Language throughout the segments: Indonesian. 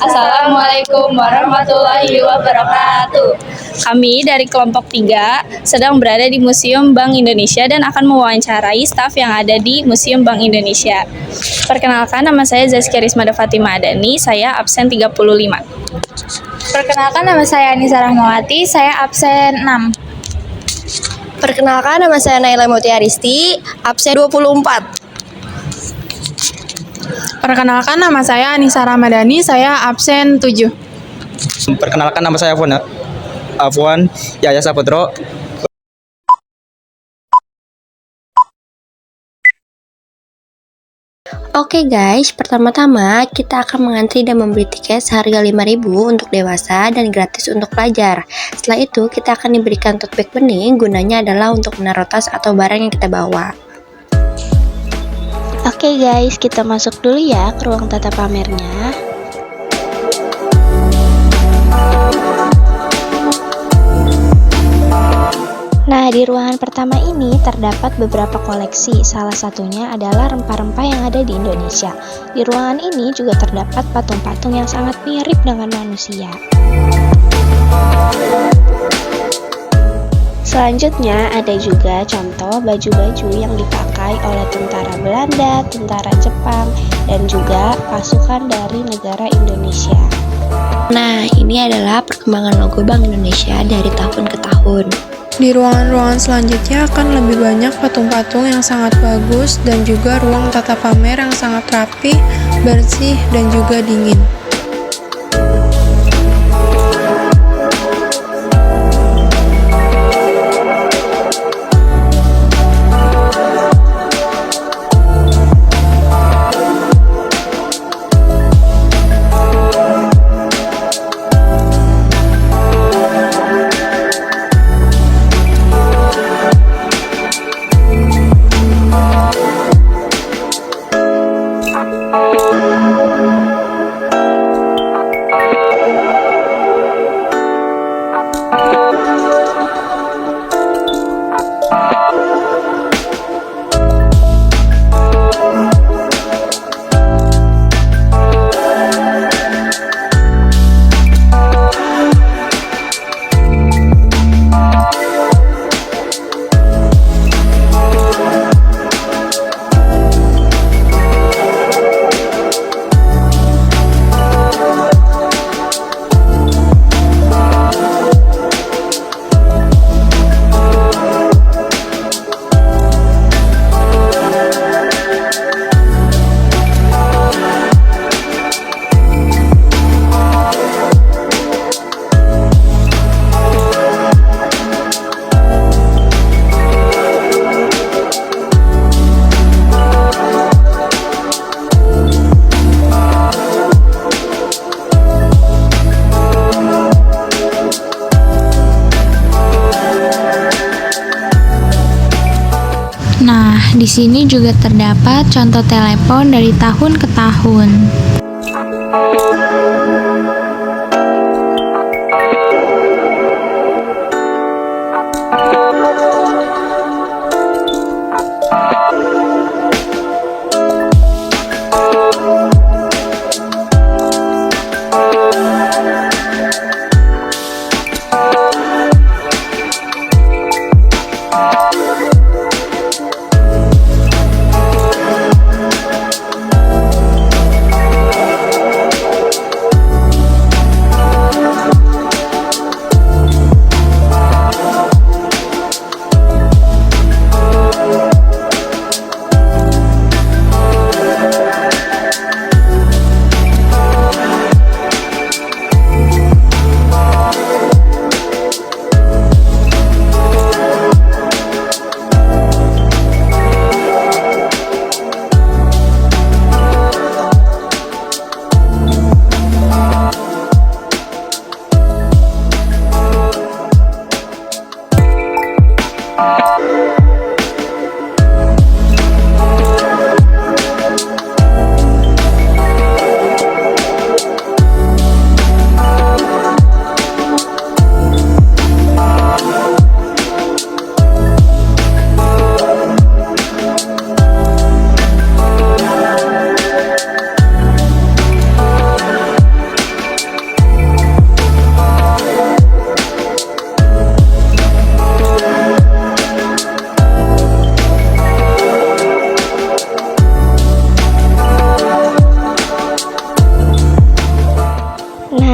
Assalamualaikum warahmatullahi wabarakatuh. Kami dari kelompok 3 sedang berada di Museum Bank Indonesia dan akan mewawancarai staf yang ada di Museum Bank Indonesia. Perkenalkan, nama saya Zaskia Rismada Fatima Adani, saya absen 35. Perkenalkan, nama saya Anissa Rahmawati, saya absen 6. Perkenalkan, nama saya Naila Mutiaristi, absen 24. Perkenalkan, nama saya Anissa Ramadhani, saya absen 7. Perkenalkan, nama saya Afwan Yahya Saputro. Oke guys, pertama-tama kita akan mengantri dan membeli tiket seharga 5.000 untuk dewasa dan gratis untuk pelajar. Setelah itu kita akan diberikan tote bag bening, gunanya adalah untuk menaruh tas atau barang yang kita bawa. Oke guys, kita masuk dulu ya ke ruang tata pamernya. Nah, di ruangan pertama ini terdapat beberapa koleksi, salah satunya adalah rempah-rempah yang ada di Indonesia. Di ruangan ini juga terdapat patung-patung yang sangat mirip dengan manusia. Selanjutnya ada juga contoh baju-baju yang dipakai oleh tentara Belanda, tentara Jepang, dan juga pasukan dari negara Indonesia. Nah, ini adalah perkembangan logo Bank Indonesia dari tahun ke tahun. Di ruangan-ruangan selanjutnya akan lebih banyak patung-patung yang sangat bagus dan juga ruang tata pamer yang sangat rapi, bersih, dan juga dingin. Nah, di sini juga terdapat contoh telepon dari tahun ke tahun.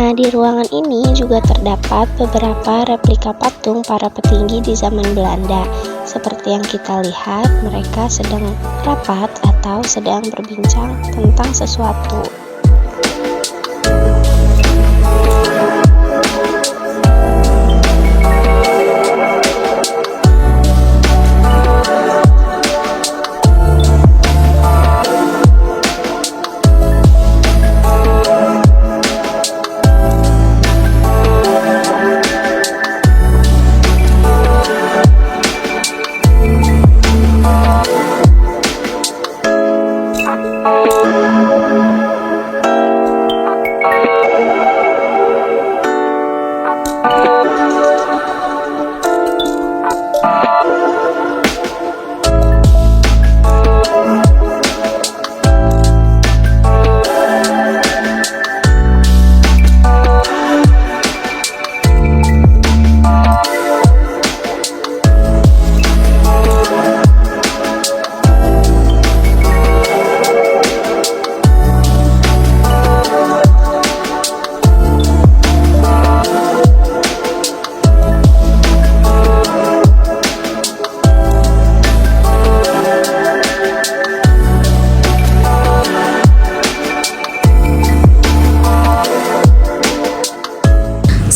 Nah, di ruangan ini juga terdapat beberapa replika patung para petinggi di zaman Belanda. Seperti yang kita lihat, mereka sedang rapat atau sedang berbincang tentang sesuatu.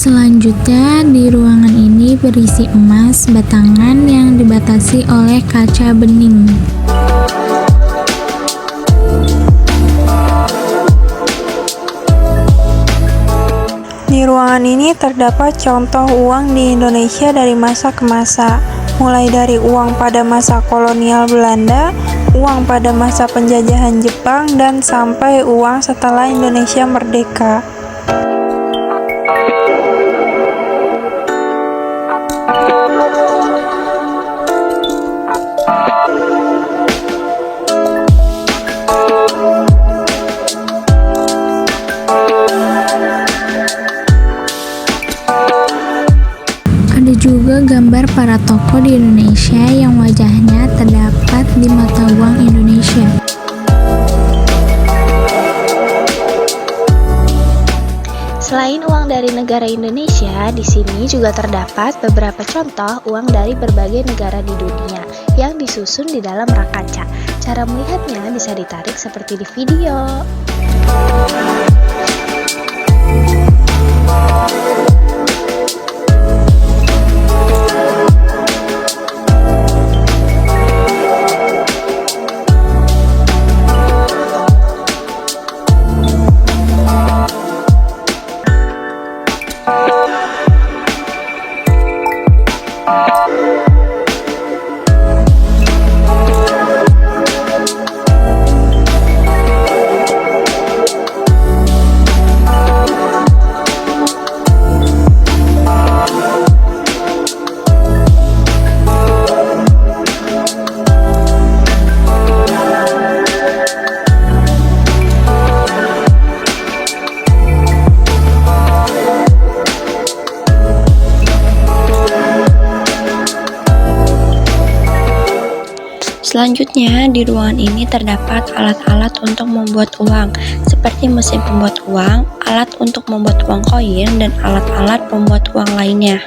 Selanjutnya, di ruangan ini berisi emas batangan yang dibatasi oleh kaca bening. Di ruangan ini terdapat contoh uang di Indonesia dari masa ke masa, mulai dari uang pada masa kolonial Belanda, uang pada masa penjajahan Jepang, dan sampai uang setelah Indonesia merdeka. Ada juga gambar para tokoh di Indonesia yang wajahnya terdapat di mata uang Indonesia. Selain uang dari negara Indonesia, di sini juga terdapat beberapa contoh uang dari berbagai negara di dunia yang disusun di dalam rak kaca. Cara melihatnya bisa ditarik seperti di video. Selanjutnya, di ruangan ini terdapat alat-alat untuk membuat uang, seperti mesin pembuat uang, alat untuk membuat uang koin, dan alat-alat pembuat uang lainnya.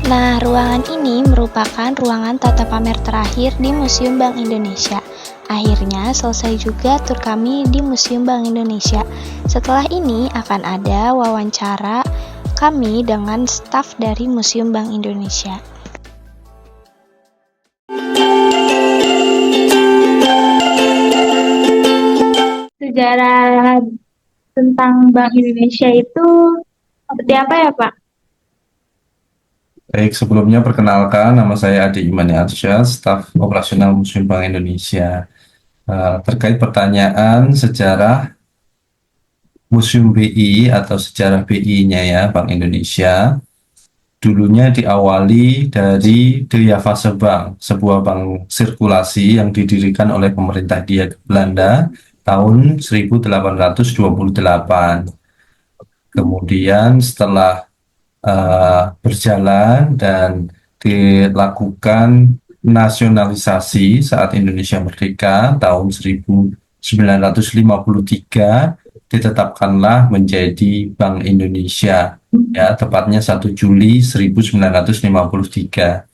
Nah, ruangan ini merupakan ruangan tata pamer terakhir di Museum Bank Indonesia. Akhirnya selesai juga tur kami di Museum Bank Indonesia. Setelah ini akan ada wawancara kami dengan staf dari Museum Bank Indonesia. Sejarah tentang Bank Indonesia itu seperti apa ya, Pak? Baik, sebelumnya perkenalkan, nama saya Adi Imani Arsyad, staf operasional Museum Bank Indonesia. Terkait pertanyaan sejarah Museum BI atau sejarah BI-nya ya, Bank Indonesia, dulunya diawali dari De Javase Bank, sebuah bank sirkulasi yang didirikan oleh pemerintah Belanda tahun 1828. Kemudian setelah berjalan dan dilakukan nasionalisasi saat Indonesia merdeka tahun 1953, ditetapkanlah menjadi Bank Indonesia, ya, tepatnya 1 Juli 1953.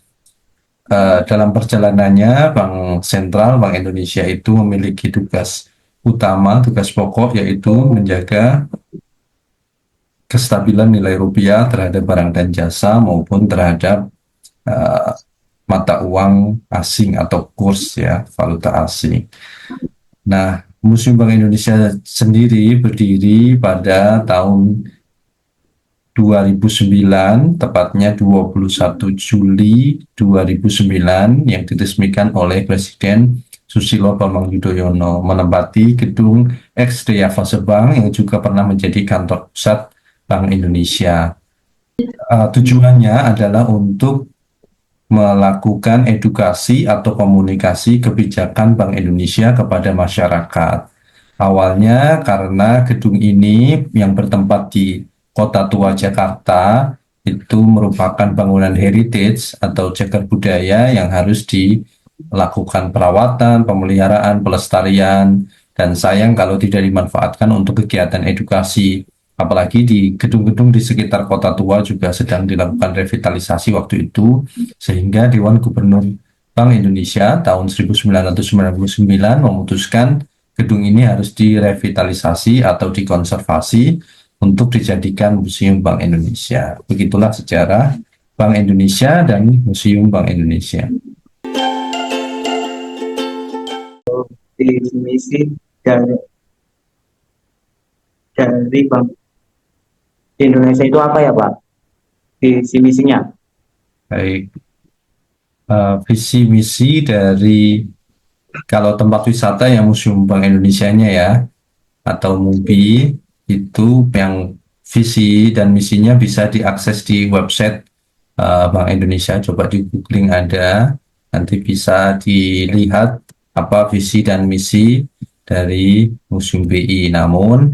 Dalam perjalanannya, Bank Sentral Bank Indonesia itu memiliki tugas utama, tugas pokok, yaitu menjaga kestabilan nilai rupiah terhadap barang dan jasa maupun terhadap mata uang asing atau kurs, ya, valuta asing. Nah, Museum Bank Indonesia sendiri berdiri pada tahun 2009, tepatnya 21 Juli 2009, yang diresmikan oleh Presiden Susilo Bambang Yudhoyono, menempati gedung ex De Javase Bank yang juga pernah menjadi kantor pusat Bank Indonesia. Tujuannya adalah untuk melakukan edukasi atau komunikasi kebijakan Bank Indonesia kepada masyarakat. Awalnya karena gedung ini yang bertempat di Kota Tua Jakarta itu merupakan bangunan heritage atau cagar budaya yang harus dilakukan perawatan, pemeliharaan, pelestarian, dan sayang kalau tidak dimanfaatkan untuk kegiatan edukasi. Apalagi di gedung-gedung di sekitar Kota Tua juga sedang dilakukan revitalisasi waktu itu, sehingga Dewan Gubernur Bank Indonesia tahun 1999 memutuskan gedung ini harus direvitalisasi atau dikonservasi untuk dijadikan Museum Bank Indonesia. Begitulah sejarah Bank Indonesia dan Museum Bank Indonesia. Visi misi dari Bank Indonesia itu apa ya, Pak? Visi misinya? Baik, visi misi dari kalau tempat wisata yang Museum Bank Indonesia-nya ya, atau MUBI, itu yang visi dan misinya bisa diakses di website Bank Indonesia. Coba di googling ada, nanti bisa dilihat apa visi dan misi dari Museum BI. Namun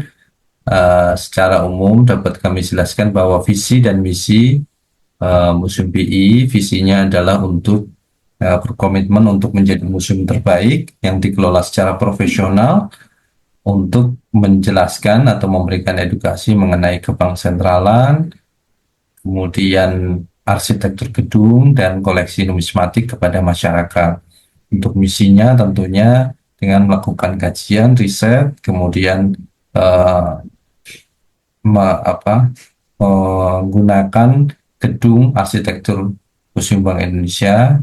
secara umum dapat kami jelaskan bahwa visi dan misi Museum BI, visinya adalah untuk berkomitmen untuk menjadi museum terbaik yang dikelola secara profesional untuk menjelaskan atau memberikan edukasi mengenai kebank sentralan, kemudian arsitektur gedung dan koleksi numismatik kepada masyarakat. Untuk misinya tentunya dengan melakukan kajian, riset, kemudian menggunakan gedung arsitektur Museum Bank Indonesia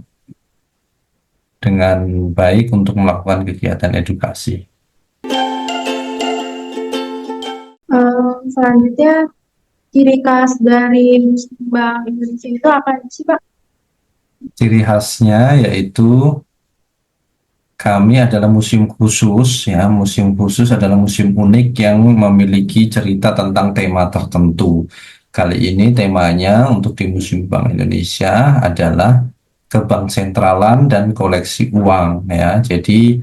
dengan baik untuk melakukan kegiatan edukasi. Selanjutnya, ciri khas dari Museum Bank Indonesia itu apa sih, Pak? Ciri khasnya yaitu kami adalah museum khusus, ya. Museum khusus adalah museum unik yang memiliki cerita tentang tema tertentu. Kali ini temanya untuk di Museum Bank Indonesia adalah kebank sentralan dan koleksi uang, ya. Jadi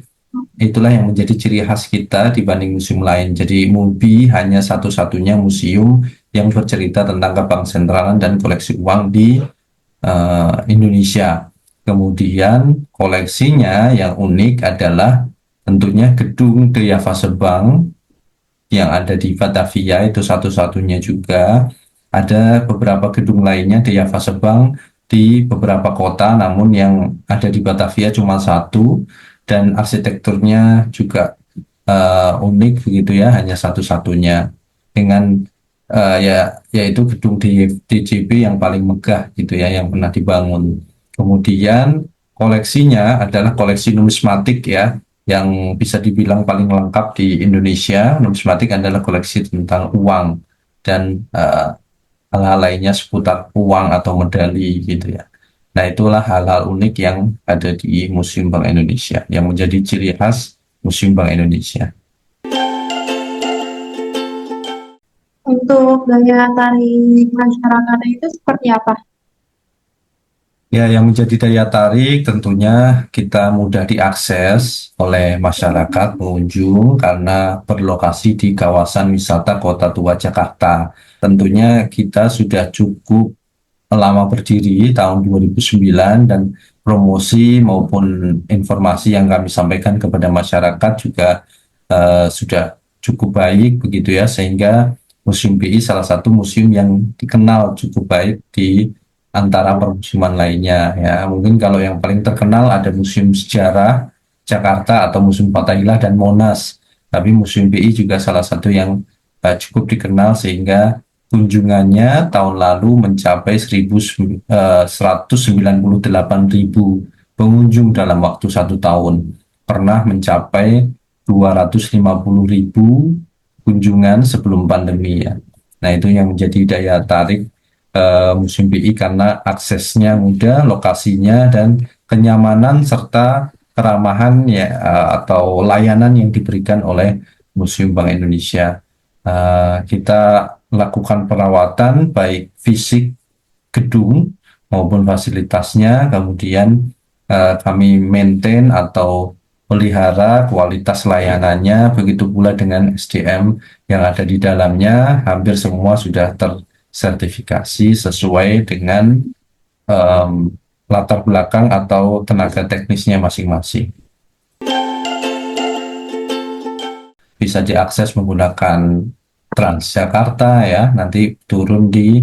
itulah yang menjadi ciri khas kita dibanding museum lain. Jadi MUBI hanya satu-satunya museum yang bercerita tentang kebank sentralan dan koleksi uang di Indonesia. Kemudian koleksinya yang unik adalah tentunya gedung De Javase Bank yang ada di Batavia, itu satu-satunya juga. Ada beberapa gedung lainnya De Javase Bank di beberapa kota, namun yang ada di Batavia cuma satu, dan arsitekturnya juga unik begitu ya, hanya satu-satunya dengan yaitu gedung di DJB yang paling megah gitu ya, yang pernah dibangun. Kemudian koleksinya adalah koleksi numismatik ya, yang bisa dibilang paling lengkap di Indonesia. Numismatik adalah koleksi tentang uang dan hal-hal lainnya seputar uang atau medali gitu ya. Nah, itulah hal-hal unik yang ada di Museum Bank Indonesia yang menjadi ciri khas Museum Bank Indonesia. Untuk daya tarik masyarakatnya itu seperti apa? Ya, yang menjadi daya tarik tentunya kita mudah diakses oleh masyarakat pengunjung karena berlokasi di kawasan wisata Kota Tua Jakarta. Tentunya kita sudah cukup lama berdiri tahun 2009 dan promosi maupun informasi yang kami sampaikan kepada masyarakat juga sudah cukup baik begitu ya, sehingga Museum BI salah satu museum yang dikenal cukup baik di antara permusiman lainnya ya. Mungkin kalau yang paling terkenal ada Museum Sejarah Jakarta atau Museum Fathahillah dan Monas. Tapi Museum BI juga salah satu yang cukup dikenal sehingga kunjungannya tahun lalu mencapai 198.000 pengunjung dalam waktu 1 tahun. Pernah mencapai 250.000 kunjungan sebelum pandemi ya. Nah, itu yang menjadi daya tarik Museum BI karena aksesnya mudah, lokasinya dan kenyamanan serta keramahan ya atau layanan yang diberikan oleh Museum Bank Indonesia. Kita lakukan perawatan baik fisik gedung maupun fasilitasnya, kemudian kami maintain atau pelihara kualitas layanannya, begitu pula dengan SDM yang ada di dalamnya, hampir semua sudah sertifikasi sesuai dengan latar belakang atau tenaga teknisnya masing-masing. Bisa diakses menggunakan Transjakarta ya, nanti turun di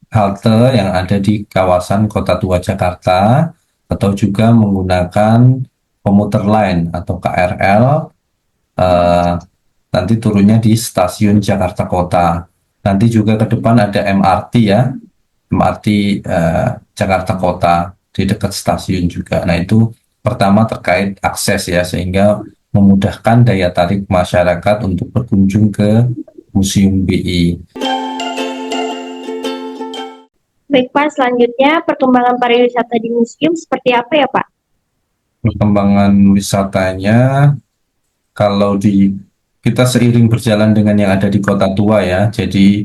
halte yang ada di kawasan Kota Tua Jakarta, atau juga menggunakan komuter line atau KRL, nanti turunnya di stasiun Jakarta Kota. Nanti juga ke depan ada MRT ya, MRT Jakarta Kota di dekat stasiun juga. Nah, itu pertama terkait akses ya, sehingga memudahkan daya tarik masyarakat untuk berkunjung ke Museum BI. Baik Pak, selanjutnya perkembangan pariwisata di museum seperti apa ya Pak? Perkembangan wisatanya, kalau kita seiring berjalan dengan yang ada di Kota Tua ya, jadi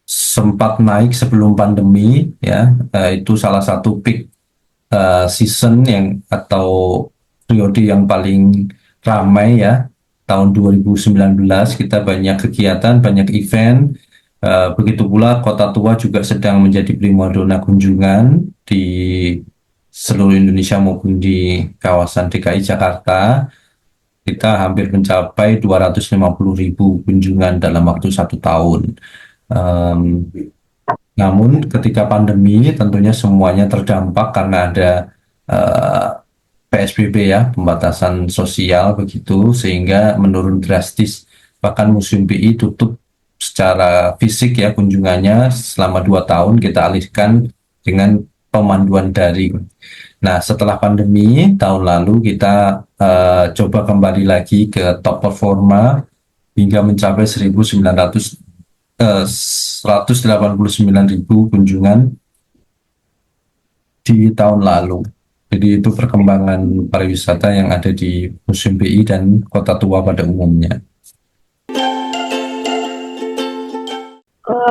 sempat naik sebelum pandemi ya, itu salah satu peak season yang atau periode yang paling ramai ya, tahun 2019 kita banyak kegiatan, banyak event. Begitu pula Kota Tua juga sedang menjadi primadona kunjungan di seluruh Indonesia maupun di kawasan DKI Jakarta. Kita hampir mencapai 250.000 kunjungan dalam waktu 1 tahun. Namun ketika pandemi tentunya semuanya terdampak karena ada PSBB ya, pembatasan sosial begitu, sehingga menurun drastis. Bahkan Museum BI tutup secara fisik ya kunjungannya selama 2 tahun, kita alihkan dengan pemanduan daring. Nah, setelah pandemi tahun lalu kita coba kembali lagi ke top performa hingga mencapai 189.000 kunjungan di tahun lalu. Jadi itu perkembangan pariwisata yang ada di Museum BI dan Kota Tua pada umumnya.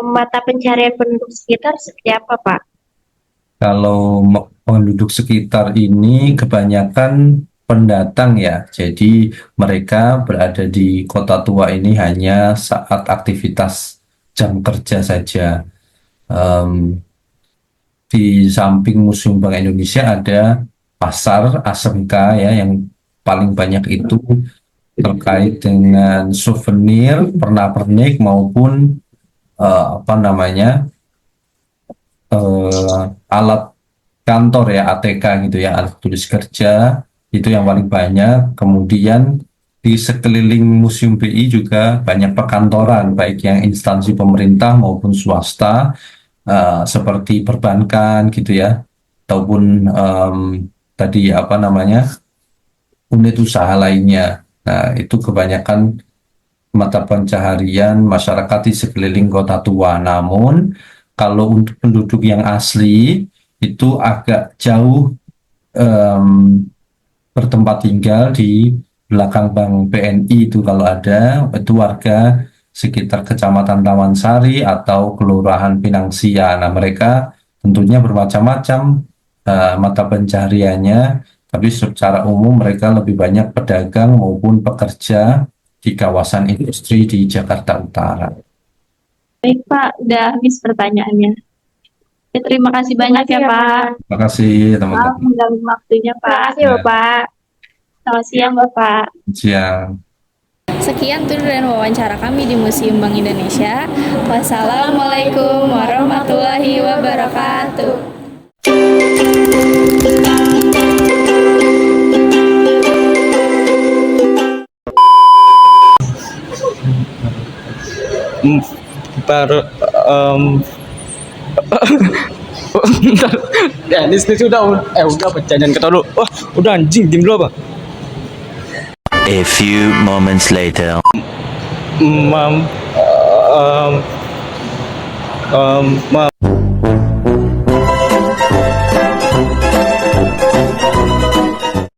Mata pencarian penduduk sekitar seperti apa Pak? Kalau penduduk sekitar ini kebanyakan pendatang ya, jadi mereka berada di Kota Tua ini hanya saat aktivitas jam kerja saja. Di samping Museum Bank Indonesia ada pasar ASMK ya, yang paling banyak itu terkait dengan souvenir, pernak-pernik maupun apa namanya, alat kantor ya, ATK gitu ya, alat tulis kerja itu yang paling banyak. Kemudian di sekeliling Museum BI juga banyak perkantoran, baik yang instansi pemerintah maupun swasta, seperti perbankan gitu ya, ataupun tadi apa namanya, unit usaha lainnya. Nah, itu kebanyakan mata pencaharian masyarakat di sekeliling kota tua. Namun, kalau untuk penduduk yang asli itu agak jauh bertempat tinggal di belakang Bank BNI itu, kalau ada, itu warga sekitar Kecamatan Taman Sari atau Kelurahan Pinangsia. Nah, mereka tentunya bermacam-macam mata pencahariannya, tapi secara umum mereka lebih banyak pedagang maupun pekerja di kawasan industri di Jakarta Utara. Baik Pak, udah habis pertanyaannya. Ya, terima kasih banyak ya Pak. Terima kasih Maaf teman-teman. mengganggu waktunya Pak. Terima kasih Bapak. Selamat siang Bapak. Siang. Sekian tur dan wawancara kami di Museum Bank Indonesia. Wassalamualaikum warahmatullahi wabarakatuh. Baru bentar. Ya, ini udah jangan kata lu. Wah, udah anjing, diem dulu apa? A few moments later. Mam, mam,